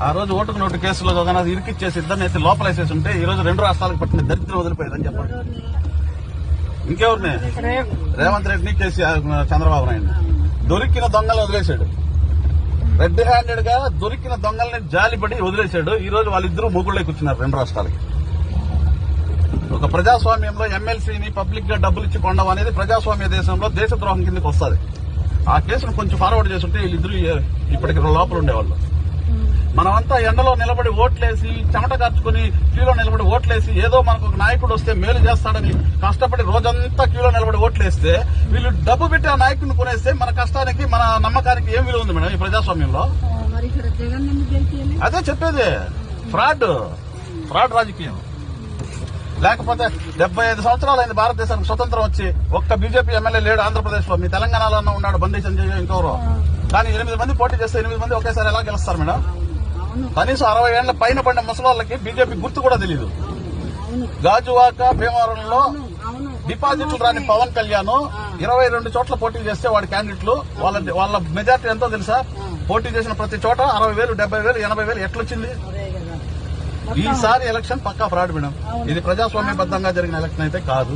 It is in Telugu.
ఆ రోజు ఓటుకు నోటు కేసులో జగన్నాథ్ ఇరికిచ్చేసి ఇద్దరిని అయితే లోపలేసేసి ఉంటే ఈ రోజు 2 రాష్ట్రాలకు పట్టిన దరిద్రం వదిలిపోయేదని చెప్పండి. ఇంకెవరిని? రేవంత్ రెడ్డిని చంద్రబాబు నాయుడు దొరికిన దొంగలు వదిలేశాడు. రెడ్ హ్యాండెడ్ గా దొరికిన దొంగల్ని జాలిపడి వదిలేశాడు. ఈ రోజు వాళ్ళిద్దరూ మొగుళ్ళే కూర్చున్నారు 2 రాష్ట్రాలకి. ఒక ప్రజాస్వామ్యంలో ఎమ్మెల్సీని పబ్లిక్ గా డబ్బులు ఇచ్చి కొండం అనేది ప్రజాస్వామ్య దేశంలో దేశద్రోహం కిందకి వస్తుంది. ఆ కేసును కొంచెం ఫార్వర్డ్ చేస్తుంటే వీళ్ళిద్దరూ ఇప్పటికి లోపల ఉండేవాళ్ళు. మనమంతా ఎండలో నిలబడి ఓట్లేసి చెమట కార్చుకుని క్యూలో నిలబడి ఓట్లేసి ఏదో మనకు ఒక నాయకుడు వస్తే మేలు చేస్తాడని కష్టపడి రోజంతా క్యూలో నిలబడి ఓట్లేస్తే వీళ్ళు డబ్బు పెట్టి ఆ నాయకుడిని కొనేస్తే మన కష్టానికి మన నమ్మకానికి ఏం విలువ ఉంది మేడం ఈ ప్రజాస్వామ్యంలో? అదే చెప్పేది, ఫ్రాడ్ రాజకీయం. లేకపోతే 75 సంవత్సరాలు అయింది భారతదేశానికి స్వతంత్రం వచ్చి ఒక్క బీజేపీ ఎమ్మెల్యే లేడు ఆంధ్రప్రదేశ్ లో. మీ తెలంగాణలో ఉన్నాడు బండి సంజయ్ ఇంకెవరో. కానీ 8 మంది పోటీ చేస్తే 8 మంది ఒకేసారి ఎలా గెలుస్తారు మేడం? కనీసం 60 ఏళ్ల పైన పడిన ముసలాళ్ళకి బీజేపీ గుర్తు కూడా తెలియదు. గాజువాక భీమవరంలో డిపాజిట్లు రాని పవన్ కళ్యాణ్ 22 చోట్ల పోటీ చేస్తే వాడి క్యాండిడేట్లు వాళ్ళ మెజార్టీ ఎంతో తెలుసా? పోటీ చేసిన ప్రతి చోట 60,000, 70,000, 80,000 ఎట్లొచ్చింది? ఈసారి ఎలక్షన్ పక్కా ఫ్రాడ్ మేడం. ఇది ప్రజాస్వామ్యబద్దంగా జరిగిన ఎలక్షన్ అయితే కాదు.